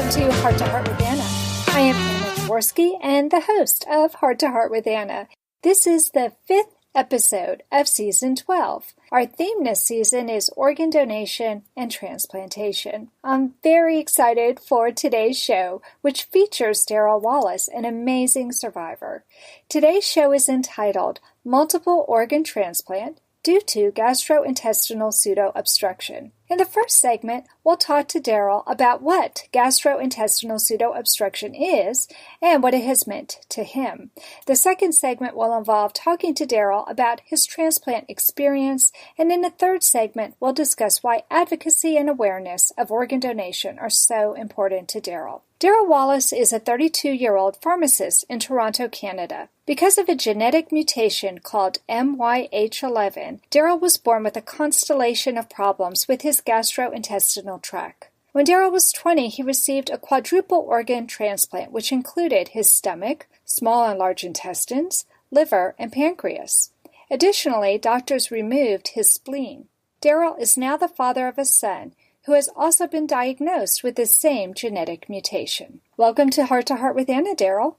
Welcome to Heart with Anna. I am Anna Jaworski and the host of Heart with Anna. This is the 5th episode of Season 12. Our theme this season is organ donation and transplantation. I'm very excited for today's show, which features Darryl Wallis, an amazing survivor. Today's show is entitled Multiple-Organ-Transplant due to Gastric-Intestinal Pseudo-Obstruction. In the first segment, we'll talk to Darryl about what gastrointestinal pseudo-obstruction is and what it has meant to him. The second segment will involve talking to Darryl about his transplant experience, and in the third segment, we'll discuss why advocacy and awareness of organ donation are so important to Darryl. Darryl Wallis is a 32-year-old pharmacist in Toronto, Canada. Because of a genetic mutation called MYH11, Darryl was born with a constellation of problems with his gastrointestinal tract. When Darryl was 20, he received a quadruple organ transplant, which included his stomach, small and large intestines, liver, and pancreas. Additionally, doctors removed his spleen. Darryl is now the father of a son who has also been diagnosed with the same genetic mutation. Welcome to Heart with Anna, Darryl.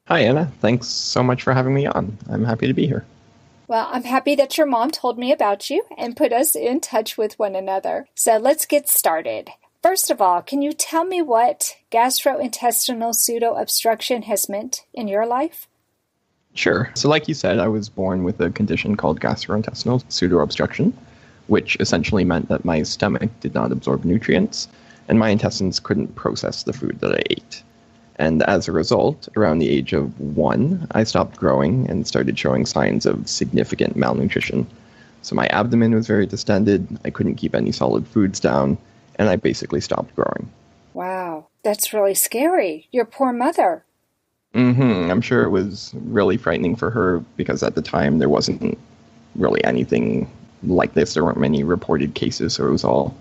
Hi, Anna. Thanks so much for having me on. I'm happy to be here. Well, I'm happy that your mom told me about you and put us in touch with one another. So let's get started. First of all, can you tell me what gastrointestinal pseudo-obstruction has meant in your life? Sure. So like you said, I was born with a condition called gastrointestinal pseudo-obstruction, which essentially meant that my stomach did not absorb nutrients and my intestines couldn't process the food that I ate. And as a result, around the age of 1, I stopped growing and started showing signs of significant malnutrition. So my abdomen was very distended, I couldn't keep any solid foods down, and I basically stopped growing. Wow, that's really scary. Your poor mother. I'm sure it was really frightening for her because at the time there wasn't really anything like this. There weren't many reported cases, so it was all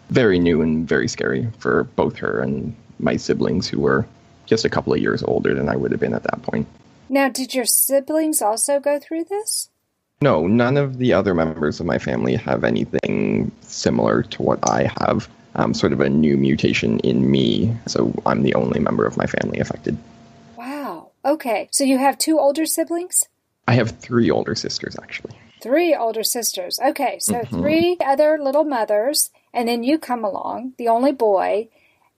very new and very scary for both her and my siblings, who were just a couple of years older than I would have been at that point. Now, did your siblings also go through this? No, none of the other members of my family have anything similar to what I have. Sort of a new mutation in me, so I'm the only member of my family affected. Wow. Okay, so you have 2 older siblings? I have 3 older sisters, actually. 3 older sisters. Okay, so 3 other little mothers, and then you come along, the only boy,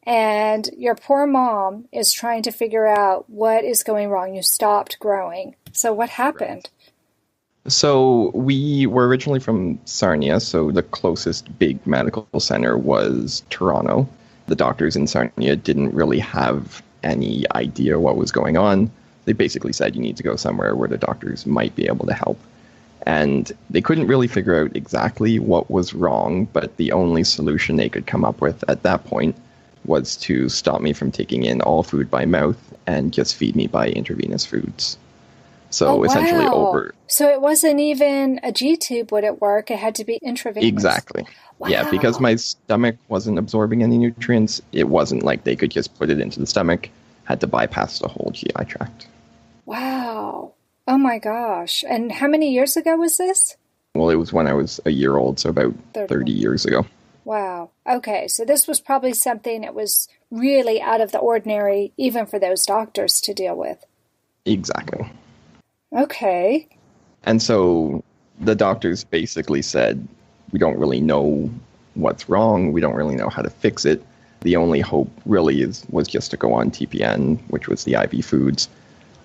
and your poor mom is trying to figure out what is going wrong. You stopped growing. So what happened? Right. So we were originally from Sarnia, so the closest big medical center was Toronto. The doctors in Sarnia didn't really have any idea what was going on. They basically said you need to go somewhere where the doctors might be able to help. And they couldn't really figure out exactly what was wrong, but the only solution they could come up with at that point was to stop me from taking in all food by mouth and just feed me by intravenous foods. So essentially over... So it wasn't even a G-tube would it work? It had to be intravenous? Exactly. Wow. Yeah, because my stomach wasn't absorbing any nutrients, it wasn't like they could just put it into the stomach. Had to bypass the whole GI tract. Wow. Oh my gosh. And how many years ago was this? Well, it was when I was a year old, so about 30 years ago. Wow. Okay, so this was probably something that was really out of the ordinary, even for those doctors to deal with. Exactly. Okay. And so the doctors basically said, we don't really know what's wrong. We don't really know how to fix it. The only hope really was just to go on TPN, which was the IV foods,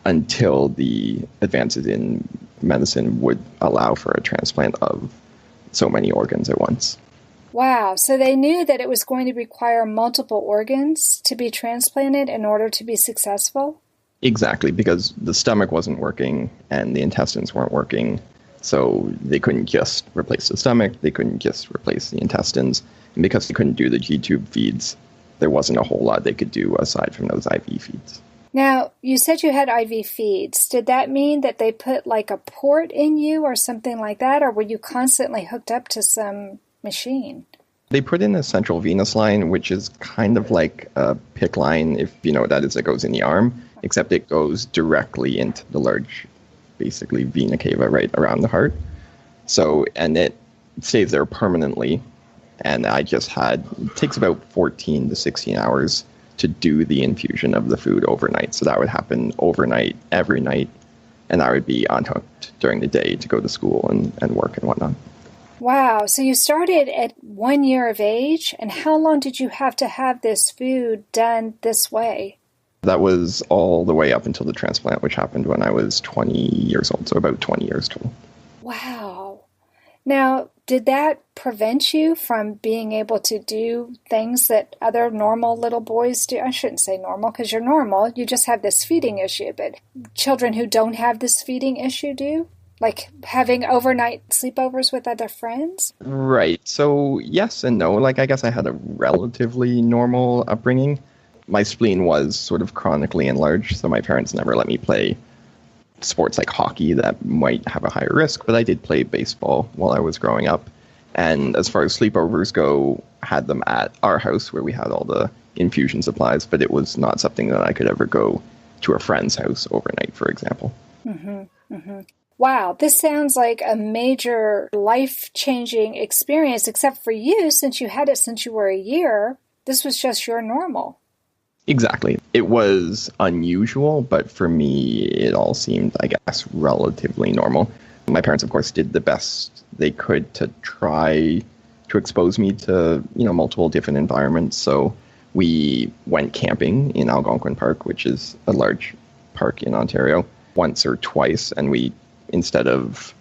until the advances in medicine would allow for a transplant of so many organs at once. Wow. So they knew that it was going to require multiple organs to be transplanted in order to be successful? Exactly, because the stomach wasn't working and the intestines weren't working. So they couldn't just replace the stomach, they couldn't just replace the intestines. And because they couldn't do the G-tube feeds, there wasn't a whole lot they could do aside from those IV feeds. Now, you said you had IV feeds. Did that mean that they put like a port in you or something like that? Or were you constantly hooked up to some machine? They put in a central venous line, which is kind of like a PICC line, if you know what that is, that goes in the arm, except it goes directly into the large, basically, vena cava right around the heart. So, and it stays there permanently. And I just had, it takes about 14 to 16 hours to do the infusion of the food overnight. So that would happen overnight, every night, and I would be unhooked during the day to go to school and work and whatnot. Wow. So you started at 1 year of age, and how long did you have to have this food done this way? That was all the way up until the transplant, which happened when I was 20 years old, so about 20 years total. Wow. Now, did that prevent you from being able to do things that other normal little boys do? I shouldn't say normal, because you're normal. You just have this feeding issue, but children who don't have this feeding issue do? Like having overnight sleepovers with other friends? Right. So yes and no. Like, I guess I had a relatively normal upbringing. My spleen was sort of chronically enlarged, so my parents never let me play sports like hockey that might have a higher risk, but I did play baseball while I was growing up. And as far as sleepovers go, had them at our house where we had all the infusion supplies, but it was not something that I could ever go to a friend's house overnight, for example. Mm-hmm. Mm-hmm. Wow, this sounds like a major life-changing experience, except for you, since you had it since you were a year. This was just your normal. Exactly. It was unusual, but for me, it all seemed, I guess, relatively normal. My parents, of course, did the best they could to try to expose me to, multiple different environments. So we went camping in Algonquin Park, which is a large park in Ontario, once or twice, and we, instead of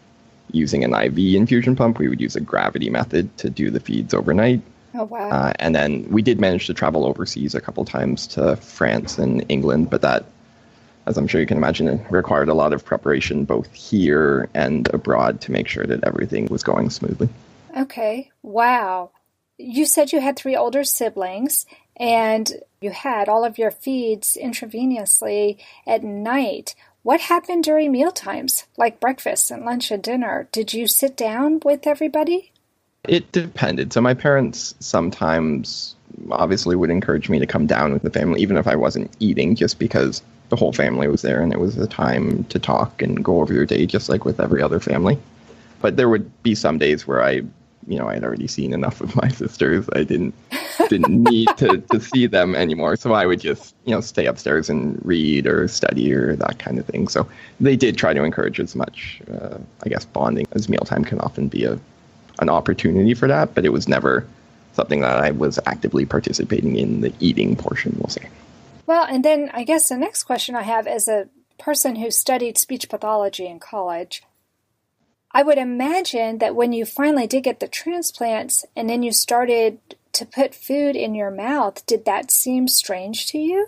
using an IV infusion pump, we would use a gravity method to do the feeds overnight. Oh, wow. And then we did manage to travel overseas a couple times to France and England, but that, as I'm sure you can imagine, it required a lot of preparation both here and abroad to make sure that everything was going smoothly. Okay. Wow. You said you had 3 older siblings, and you had all of your feeds intravenously at night. What happened during meal times, like breakfast and lunch and dinner? Did you sit down with everybody? It depended. So my parents sometimes obviously would encourage me to come down with the family, even if I wasn't eating, just because the whole family was there and it was a time to talk and go over your day, just like with every other family. But there would be some days where I'd already seen enough of my sisters. I didn't need to see them anymore. So I would just, stay upstairs and read or study or that kind of thing. So they did try to encourage as much, bonding, as mealtime can often be an opportunity for that. But it was never something that I was actively participating in the eating portion, we'll say. Well, and then I guess the next question I have, as a person who studied speech pathology in college, I would imagine that when you finally did get the transplants and then you started to put food in your mouth, did that seem strange to you?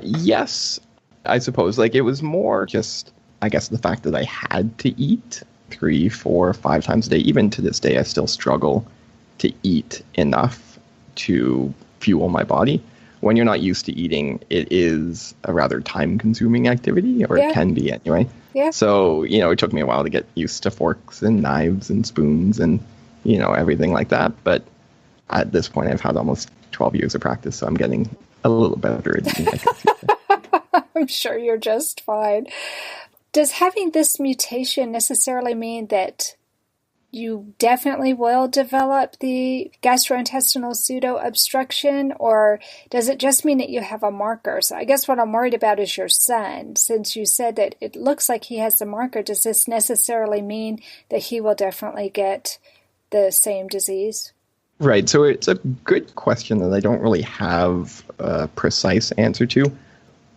Yes, I suppose. Like, it was more just, I guess, the fact that I had to eat 3, 4, 5 times a day. Even to this day, I still struggle to eat enough to fuel my body. When you're not used to eating, it is a rather time-consuming activity, or it can be anyway. Yeah. So, it took me a while to get used to forks and knives and spoons and, everything like that. But at this point, I've had almost 12 years of practice, so I'm getting a little better at eating. I'm sure you're just fine. Does having this mutation necessarily mean that you definitely will develop the gastrointestinal pseudo-obstruction, or does it just mean that you have a marker? So I guess what I'm worried about is your son. Since you said that it looks like he has the marker, does this necessarily mean that he will definitely get the same disease? Right. So it's a good question that I don't really have a precise answer to.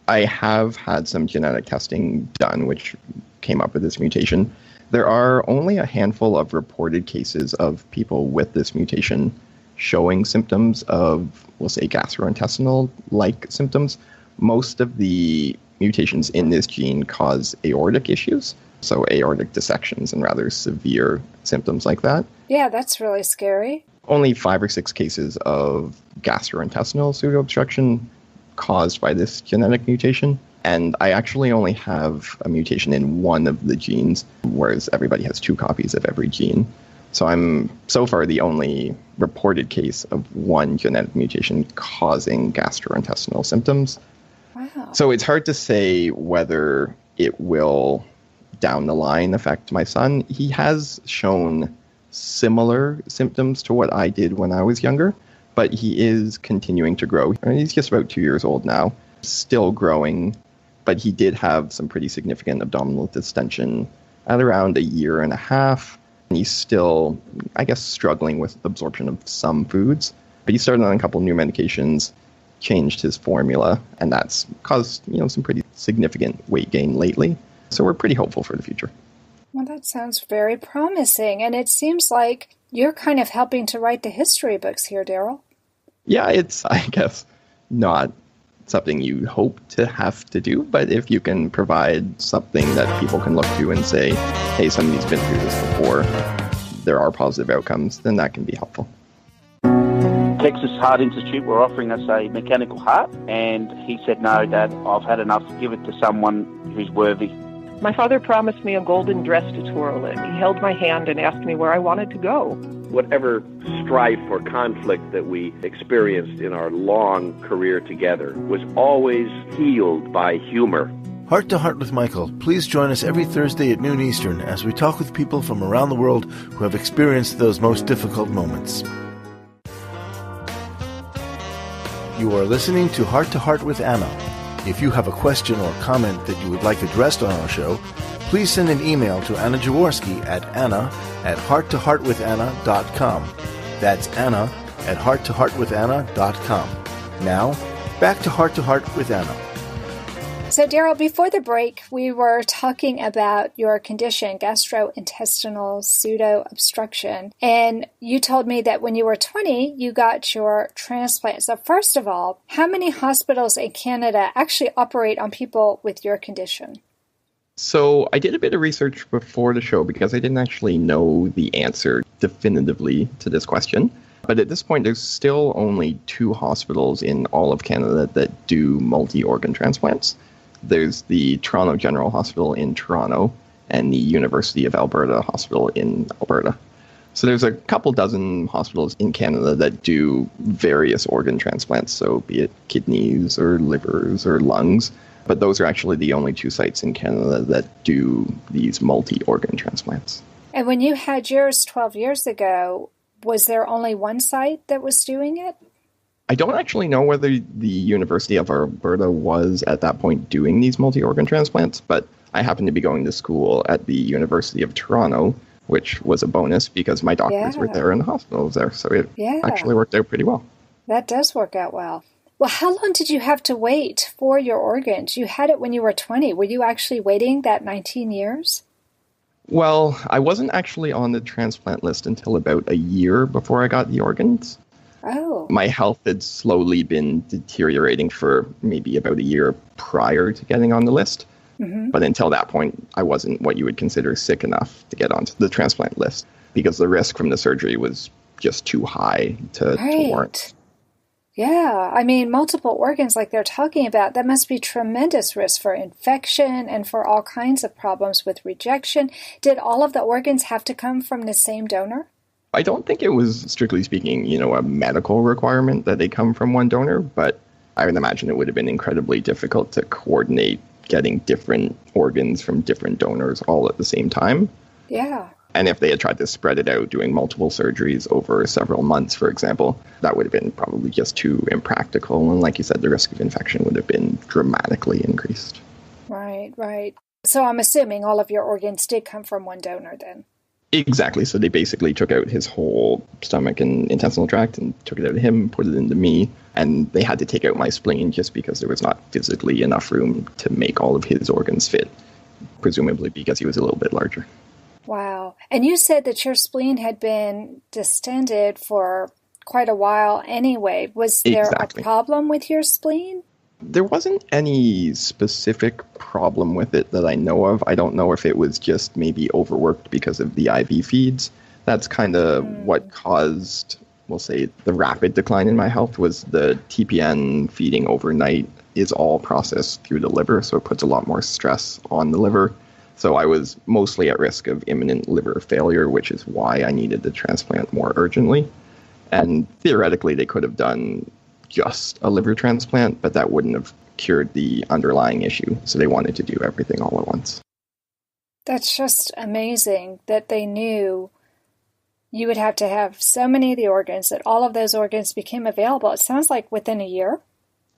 I have had some genetic testing done, which came up with this mutation. There are only a handful of reported cases of people with this mutation showing symptoms of, we'll say, gastrointestinal-like symptoms. Most of the mutations in this gene cause aortic issues, so aortic dissections and rather severe symptoms like that. Yeah, that's really scary. Only 5 or 6 cases of gastrointestinal pseudo-obstruction caused by this genetic mutation. And I actually only have a mutation in one of the genes, whereas everybody has 2 copies of every gene. So I'm so far the only reported case of one genetic mutation causing gastrointestinal symptoms. Wow. So it's hard to say whether it will, down the line, affect my son. He has shown similar symptoms to what I did when I was younger, but he is continuing to grow. He's just about 2 years old now, still growing, but he did have some pretty significant abdominal distension at around 1.5 years. And he's still, I guess, struggling with absorption of some foods. But he started on a couple new medications, changed his formula, and that's caused, some pretty significant weight gain lately. So we're pretty hopeful for the future. Well, that sounds very promising. And it seems like you're kind of helping to write the history books here, Darryl. Yeah, it's, I guess, not something you hope to have to do, but if you can provide something that people can look to and say, hey, somebody's been through this before, there are positive outcomes, then that can be helpful. Texas Heart Institute were offering us a mechanical heart, and he said, no, Dad, I've had enough. Give it to someone who's worthy. My father promised me a golden dress to twirl in. He held my hand and asked me where I wanted to go. Whatever strife or conflict that we experienced in our long career together was always healed by humor. Heart to Heart with Michael. Please join us every Thursday at noon Eastern as we talk with people from around the world who have experienced those most difficult moments. You are listening to Heart with Anna. If you have a question or comment that you would like addressed on our show, please send an email to Anna Jaworski at anna@hearttoheartwithanna.com. That's anna@hearttoheartwithanna.com. Now, back to Heart with Anna. So, Darryl, before the break, we were talking about your condition, Gastric-Intestinal Pseudo-Obstruction, and you told me that when you were 20, you got your transplant. So, first of all, how many hospitals in Canada actually operate on people with your condition? So I did a bit of research before the show because I didn't actually know the answer definitively to this question. But at this point, there's still only 2 hospitals in all of Canada that do multi-organ transplants. There's the Toronto General Hospital in Toronto and the University of Alberta Hospital in Alberta. So there's a couple dozen hospitals in Canada that do various organ transplants, so be it kidneys or livers or lungs. But those are actually the only 2 sites in Canada that do these multi-organ transplants. And when you had yours 12 years ago, was there only one site that was doing it? I don't actually know whether the University of Alberta was at that point doing these multi-organ transplants, but I happened to be going to school at the University of Toronto, which was a bonus because my doctors were there and the hospital was there. So it actually worked out pretty well. That does work out well. Well, how long did you have to wait for your organs? You had it when you were 20. Were you actually waiting that 19 years? Well, I wasn't actually on the transplant list until about 1 year before I got the organs. Oh. My health had slowly been deteriorating for maybe about 1 year prior to getting on the list. Mm-hmm. But until that point, I wasn't what you would consider sick enough to get onto the transplant list because the risk from the surgery was just too high to warrant. Yeah, I mean, multiple organs like they're talking about, that must be tremendous risk for infection and for all kinds of problems with rejection. Did all of the organs have to come from the same donor? I don't think it was, strictly speaking, a medical requirement that they come from one donor, but I would imagine it would have been incredibly difficult to coordinate getting different organs from different donors all at the same time. Yeah. And if they had tried to spread it out, doing multiple surgeries over several months, for example, that would have been probably just too impractical. And like you said, the risk of infection would have been dramatically increased. Right. So I'm assuming all of your organs did come from one donor then. Exactly. So they basically took out his whole stomach and intestinal tract and took it out of him, put it into me. And they had to take out my spleen just because there was not physically enough room to make all of his organs fit, presumably because he was a little bit larger. Wow. And you said that your spleen had been distended for quite a while anyway. Was there a problem with your spleen? There wasn't any specific problem with it that I know of. I don't know if it was just maybe overworked because of the IV feeds. That's kind of what caused, we'll say, the rapid decline in my health was the TPN feeding overnight is all processed through the liver, so it puts a lot more stress on the liver. So I was mostly at risk of imminent liver failure, which is why I needed the transplant more urgently. And theoretically, they could have done just a liver transplant, but that wouldn't have cured the underlying issue. So they wanted to do everything all at once. That's just amazing that they knew you would have to have so many of the organs that all of those organs became available. It sounds like within a year.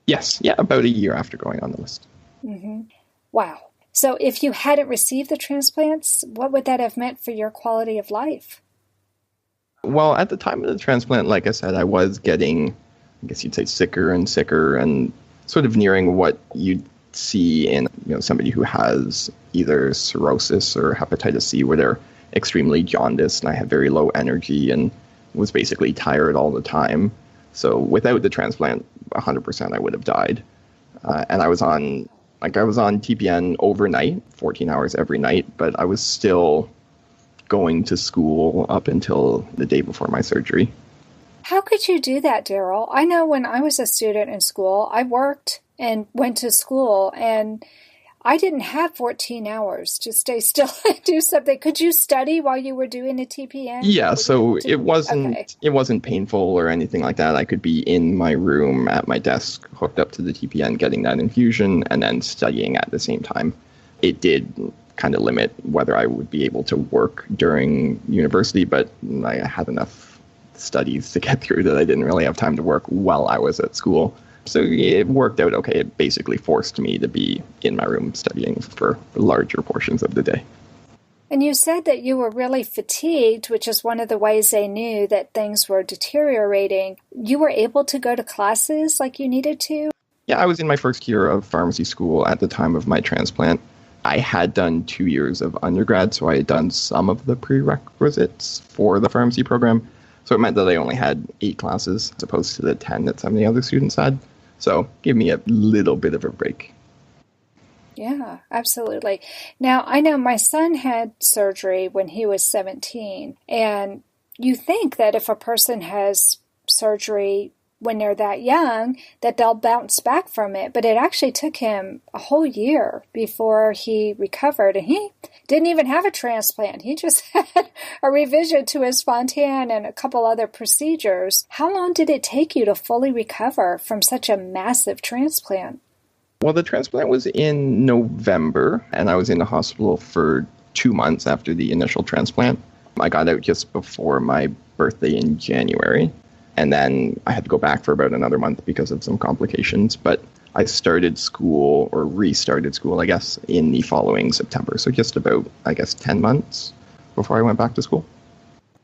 Yes, yeah, about a year after going on the list. Mm-hmm. Wow. So if you hadn't received the transplants, what would that have meant for your quality of life? Well, at the time of the transplant, like I said, I was getting, I guess you'd say, sicker and sicker, and sort of nearing what you'd see in somebody who has either cirrhosis or hepatitis C, where they're extremely jaundiced, and I had very low energy and was basically tired all the time. So without the transplant, 100% I would have died. And I was on TPN overnight, 14 hours every night, but I was still going to school up until the day before my surgery. How could you do that, Darryl? I know when I was a student in school, I worked and went to school, and I didn't have 14 hours to stay still and do something. Could you study while you were doing a TPN? Yeah, so it wasn't painful or anything like that. I could be in my room at my desk, hooked up to the TPN, getting that infusion, and then studying at the same time. It did kind of limit whether I would be able to work during university, but I had enough studies to get through that I didn't really have time to work while I was at school. So it worked out okay. It basically forced me to be in my room studying for larger portions of the day. And you said that you were really fatigued, which is one of the ways they knew that things were deteriorating. You were able to go to classes like you needed to? Yeah, I was in my first year of pharmacy school at the time of my transplant. I had done 2 years of undergrad, so I had done some of the prerequisites for the pharmacy program. So it meant that I only had 8 classes as opposed to the 10 that some of the other students had. So give me a little bit of a break. Yeah, absolutely. Now, I know my son had surgery when he was 17, and you think that if a person has surgery when they're that young, that they'll bounce back from it, but it actually took him a whole year before he recovered, and he didn't even have a transplant. He just had a revision to his Fontan and a couple other procedures. How long did it take you to fully recover from such a massive transplant? Well, the transplant was in November, and I was in the hospital for 2 months after the initial transplant. I got out just before my birthday in January, and then I had to go back for about another month because of some complications. But I started school, or restarted school, I guess, in the following September. So just about, 10 months before I went back to school.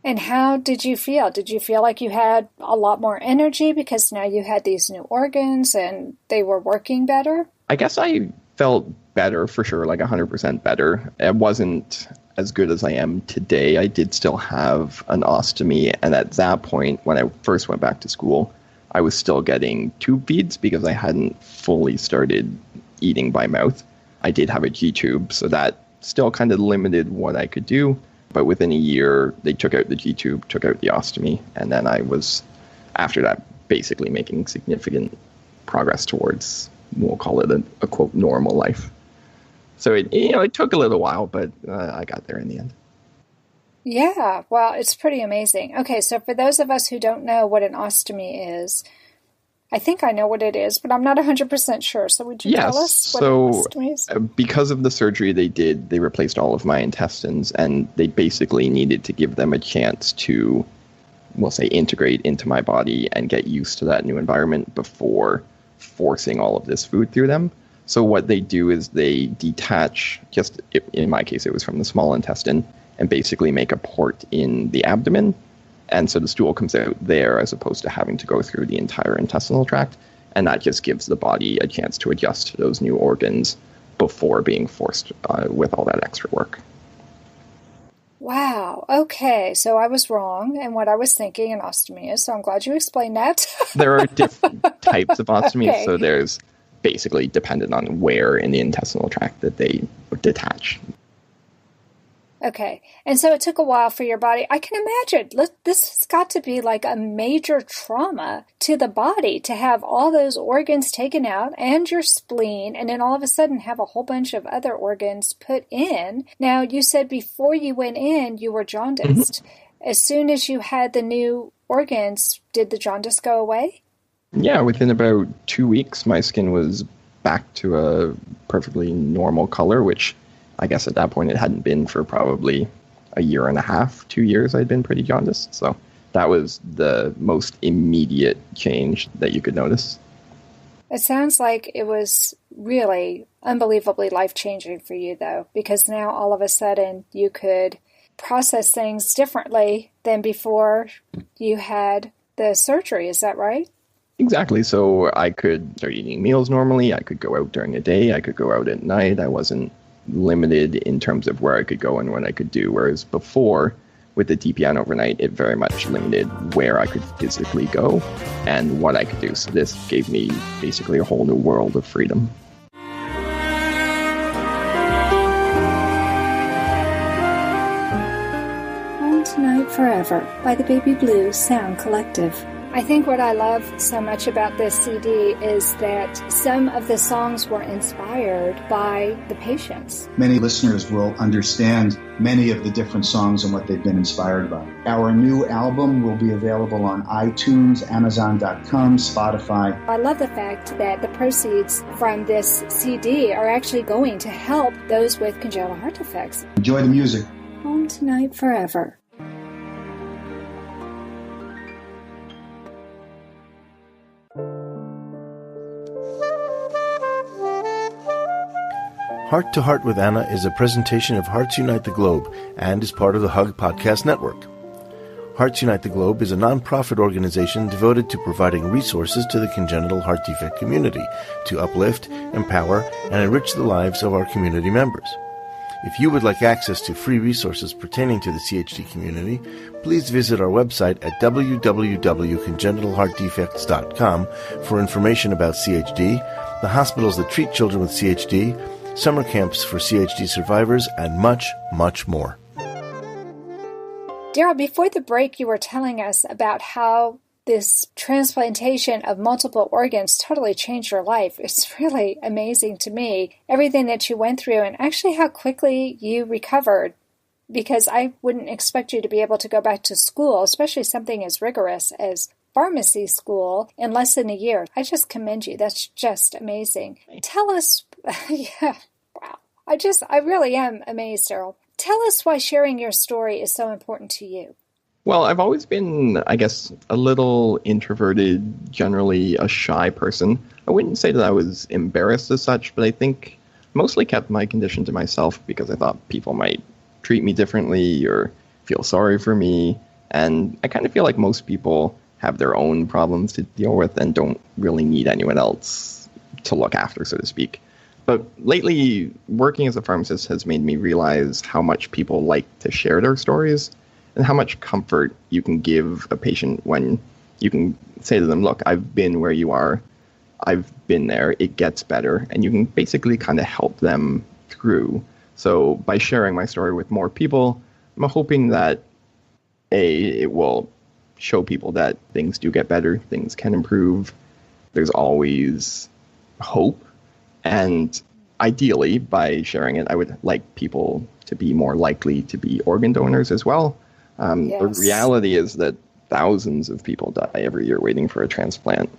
And how did you feel? Did you feel like you had a lot more energy because now you had these new organs and they were working better? I guess I felt better, for sure, like 100% better. It wasn't as good as I am today. I did still have an ostomy, and at that point, when I first went back to school, I was still getting tube feeds because I hadn't fully started eating by mouth. I did have a G-tube, so that still kind of limited what I could do. But within a year, they took out the G-tube, took out the ostomy, and then I was, after that, basically making significant progress towards, we'll call it a quote, normal life. So it took a little while, but I got there in the end. Yeah, well, it's pretty amazing. Okay, so for those of us who don't know what an ostomy is, I think I know what it is, but I'm not 100% sure. So would you tell us what an ostomy is? Because of the surgery they replaced all of my intestines, and they basically needed to give them a chance to, we'll say, integrate into my body and get used to that new environment before forcing all of this food through them. So what they do is they detach, just in my case, it was from the small intestine, and basically make a port in the abdomen. And so the stool comes out there as opposed to having to go through the entire intestinal tract. And that just gives the body a chance to adjust to those new organs before being forced with all that extra work. Wow. Okay. So I was wrong in what I was thinking an ostomy is. So I'm glad you explained that. There are different types of ostomies. Okay. So there's basically dependent on where in the intestinal tract that they detach. Okay. And so it took a while for your body. I can imagine this has got to be like a major trauma to the body to have all those organs taken out and your spleen, and then all of a sudden have a whole bunch of other organs put in. Now, you said before you went in, you were jaundiced. Mm-hmm. As soon as you had the new organs, did the jaundice go away? Yeah, within about 2 weeks, my skin was back to a perfectly normal color, which I guess at that point it hadn't been for probably a year and a half, 2 years, I'd been pretty jaundiced. So that was the most immediate change that you could notice. It sounds like it was really unbelievably life-changing for you, though, because now all of a sudden you could process things differently than before you had the surgery. Is that right? Exactly. So I could start eating meals normally. I could go out during the day. I could go out at night. I wasn't limited in terms of where I could go and what I could do. Whereas before, with the DPN overnight, it very much limited where I could physically go and what I could do. So this gave me basically a whole new world of freedom. Home Tonight Forever by the Baby Blue Sound Collective. I think what I love so much about this CD is that some of the songs were inspired by the patients. Many listeners will understand many of the different songs and what they've been inspired by. Our new album will be available on iTunes, Amazon.com, Spotify. I love the fact that the proceeds from this CD are actually going to help those with congenital heart defects. Enjoy the music. Home Tonight Forever. Heart to Heart with Anna is a presentation of Hearts Unite the Globe and is part of the Hug Podcast Network. Hearts Unite the Globe is a non-profit organization devoted to providing resources to the congenital heart defect community to uplift, empower, and enrich the lives of our community members. If you would like access to free resources pertaining to the CHD community, please visit our website at www.congenitalheartdefects.com for information about CHD, the hospitals that treat children with CHD, summer camps for CHD survivors, and much, much more. Darryl, before the break, you were telling us about how this transplantation of multiple organs totally changed your life. It's really amazing to me, everything that you went through and actually how quickly you recovered, because I wouldn't expect you to be able to go back to school, especially something as rigorous as pharmacy school, in less than a year. I just commend you. That's just amazing. Tell us, yeah, wow. I really am amazed, Darryl. Tell us why sharing your story is so important to you. Well, I've always been, I guess, a little introverted, generally a shy person. I wouldn't say that I was embarrassed as such, but I think mostly kept my condition to myself because I thought people might treat me differently or feel sorry for me. And I kind of feel like most people have their own problems to deal with and don't really need anyone else to look after, so to speak. But lately, working as a pharmacist has made me realize how much people like to share their stories and how much comfort you can give a patient when you can say to them, look, I've been where you are, I've been there, it gets better, and you can basically kind of help them through. So by sharing my story with more people, I'm hoping that, it will show people that things do get better, things can improve, there's always hope, and ideally, by sharing it, I would like people to be more likely to be organ donors as well. Yes. The reality is that thousands of people die every year waiting for a transplant.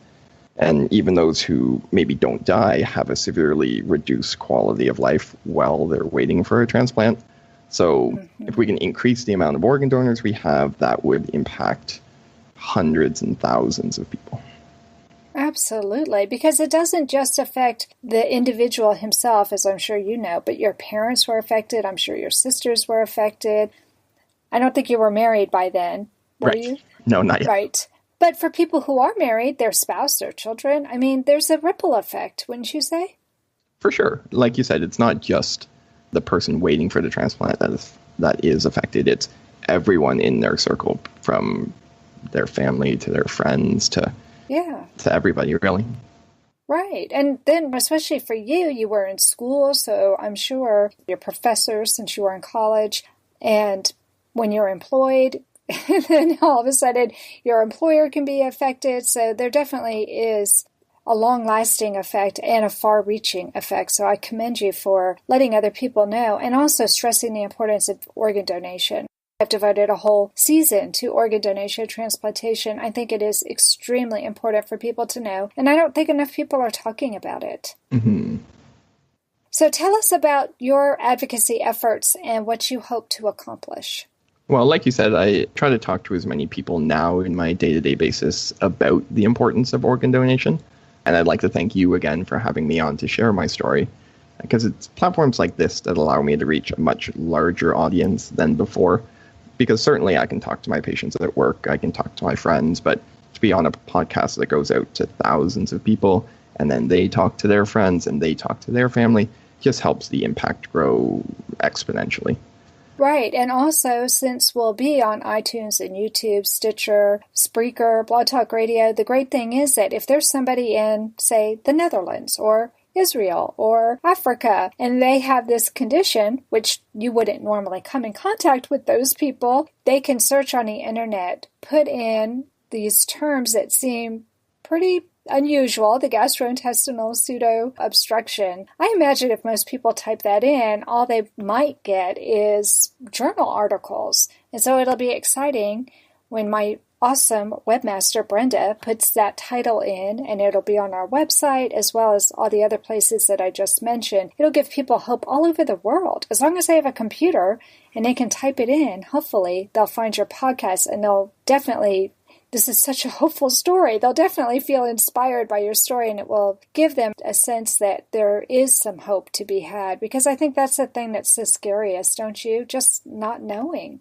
And even those who maybe don't die have a severely reduced quality of life while they're waiting for a transplant. So if we can increase the amount of organ donors we have, that would impact hundreds and thousands of people. Absolutely, because it doesn't just affect the individual himself, as I'm sure you know, but your parents were affected. I'm sure your sisters were affected. I don't think you were married by then, were you? No, not yet. Right. But for people who are married, their spouse, their children, I mean, there's a ripple effect, wouldn't you say? For sure. Like you said, it's not just the person waiting for the transplant that is affected. It's everyone in their circle, from their family to their friends to everybody, really. Right. And then, especially for you, you were in school, so I'm sure your professors, since you were in college, and when you're employed, then all of a sudden your employer can be affected. So there definitely is a long-lasting effect and a far-reaching effect. So I commend you for letting other people know and also stressing the importance of organ donation. I've devoted a whole season to organ donation transplantation. I think it is extremely important for people to know, and I don't think enough people are talking about it. Mm-hmm. So tell us about your advocacy efforts and what you hope to accomplish. Well, like you said, I try to talk to as many people now in my day-to-day basis about the importance of organ donation. And I'd like to thank you again for having me on to share my story, because it's platforms like this that allow me to reach a much larger audience than before. Because certainly I can talk to my patients at work, I can talk to my friends, but to be on a podcast that goes out to thousands of people, and then they talk to their friends and they talk to their family, just helps the impact grow exponentially. Right, and also since we'll be on iTunes and YouTube, Stitcher, Spreaker, Blog Talk Radio, the great thing is that if there's somebody in, say, the Netherlands or Israel or Africa, and they have this condition, which you wouldn't normally come in contact with those people, they can search on the internet, put in these terms that seem pretty unusual, the gastrointestinal pseudo-obstruction. I imagine if most people type that in, all they might get is journal articles. And so it'll be exciting when my awesome webmaster, Brenda, puts that title in, and it'll be on our website as well as all the other places that I just mentioned. It'll give people hope all over the world. As long as they have a computer and they can type it in, hopefully they'll find your podcast and they'll definitely, this is such a hopeful story, they'll definitely feel inspired by your story, and it will give them a sense that there is some hope to be had, because I think that's the thing that's the scariest, don't you? Just not knowing.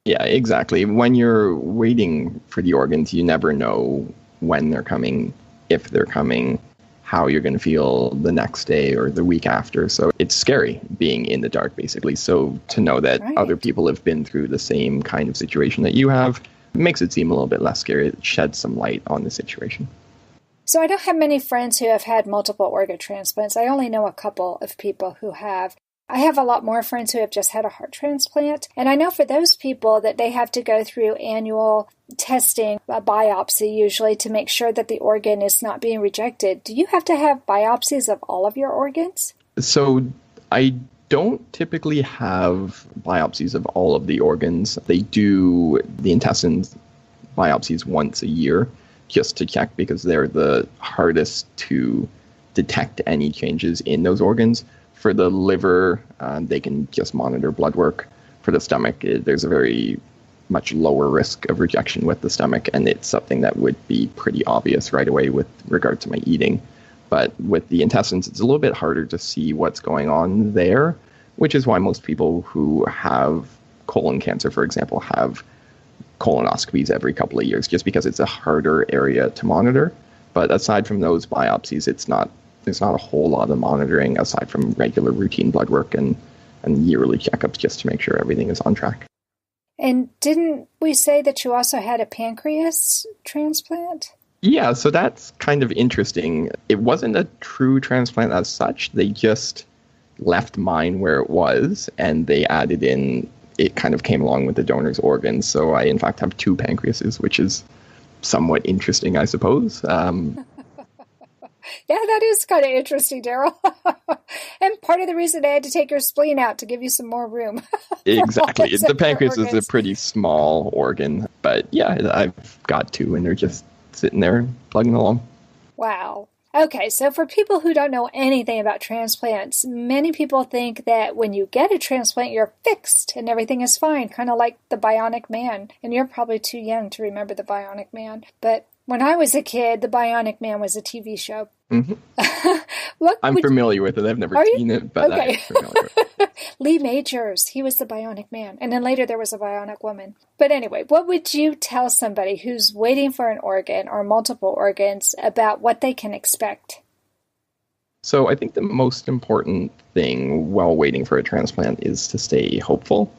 Yeah, exactly. When you're waiting for the organs, you never know when they're coming, if they're coming, how you're going to feel the next day or the week after. So it's scary being in the dark, basically. So to know that other people have been through the same kind of situation that you have makes it seem a little bit less scary. It sheds some light on the situation. So I don't have many friends who have had multiple organ transplants. I only know a couple of people who have. I have a lot more friends who have just had a heart transplant. And I know for those people that they have to go through annual testing, a biopsy usually, to make sure that the organ is not being rejected. Do you have to have biopsies of all of your organs? So I don't typically have biopsies of all of the organs. They do the intestines biopsies once a year just to check, because they're the hardest to detect any changes in those organs. For the liver, they can just monitor blood work. For the stomach, there's a very much lower risk of rejection with the stomach, and it's something that would be pretty obvious right away with regard to my eating. But with the intestines, it's a little bit harder to see what's going on there, which is why most people who have colon cancer, for example, have colonoscopies every couple of years, just because it's a harder area to monitor. But aside from those biopsies, there's not a whole lot of monitoring aside from regular routine blood work and yearly checkups just to make sure everything is on track. And didn't we say that you also had a pancreas transplant? Yeah, so that's kind of interesting. It wasn't a true transplant as such. They just left mine where it was, and they added in, it kind of came along with the donor's organs. So I, in fact, have two pancreases, which is somewhat interesting, I suppose. Yeah, that is kind of interesting, Darryl. And part of the reason I had to take your spleen out to give you some more room. Exactly. The pancreas is a pretty small organ. But yeah, I've got two, and they're just sitting there plugging along. Wow. Okay, so for people who don't know anything about transplants, many people think that when you get a transplant, you're fixed and everything is fine, kind of like the Bionic Man. And you're probably too young to remember the Bionic Man. But when I was a kid, the Bionic Man was a TV show. Mm-hmm. I'm familiar with it. I've never seen it, but okay. I'm familiar with it. Lee Majors, he was the Bionic Man. And then later there was a Bionic Woman. But anyway, what would you tell somebody who's waiting for an organ or multiple organs about what they can expect? So I think the most important thing while waiting for a transplant is to stay hopeful.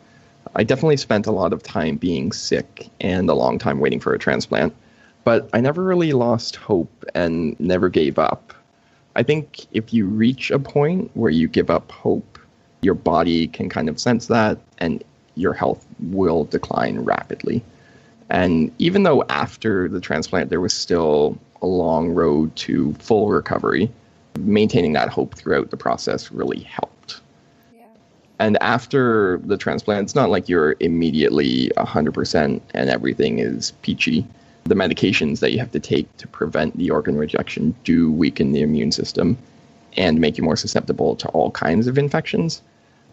I definitely spent a lot of time being sick and a long time waiting for a transplant. But I never really lost hope and never gave up. I think if you reach a point where you give up hope, your body can kind of sense that, and your health will decline rapidly. And even though after the transplant there was still a long road to full recovery, maintaining that hope throughout the process really helped. Yeah. And after the transplant, it's not like you're immediately 100% and everything is peachy. The medications that you have to take to prevent the organ rejection do weaken the immune system. and make you more susceptible to all kinds of infections.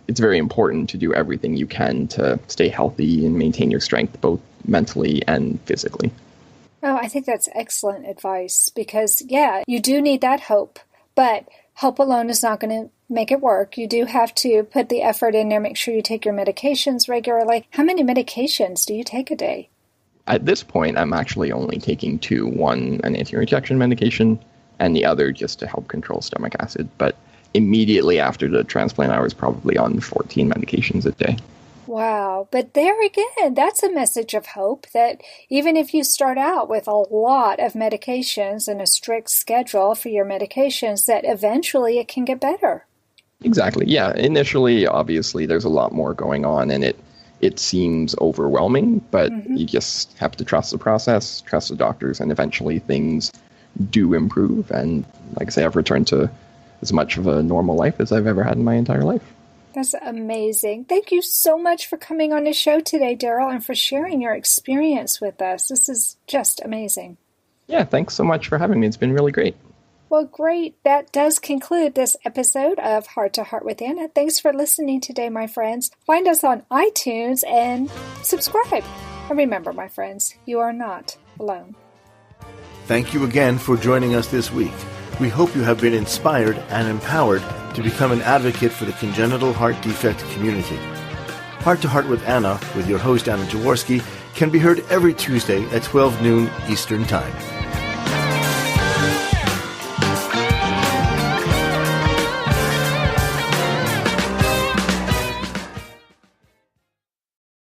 It's very important to do everything you can to stay healthy and maintain your strength, both mentally and physically. Oh, I think that's excellent advice because, yeah, you do need that hope, but hope alone is not going to make it work. You do have to put the effort in there, make sure you take your medications regularly. How many medications do you take a day? At this point, I'm actually only taking 2, one an anti-rejection medication and the other just to help control stomach acid. But immediately after the transplant, I was probably on 14 medications a day. Wow. But there again, that's a message of hope that even if you start out with a lot of medications and a strict schedule for your medications, that eventually it can get better. Exactly. Yeah. Initially, obviously, there's a lot more going on and it seems overwhelming, but you just have to trust the process, trust the doctors, and eventually things do improve. And like I say, I've returned to as much of a normal life as I've ever had in my entire life. That's amazing. Thank you so much for coming on the show today, Darryl, and for sharing your experience with us. This is just amazing. Yeah, thanks so much for having me. It's been really great. Well, great. That does conclude this episode of Heart to Heart with Anna. Thanks for listening today, my friends. Find us on iTunes and subscribe. And remember, my friends, you are not alone. Thank you again for joining us this week. We hope you have been inspired and empowered to become an advocate for the congenital heart defect community. Heart to Heart with Anna, with your host Anna Jaworski, can be heard every Tuesday at 12 noon Eastern Time.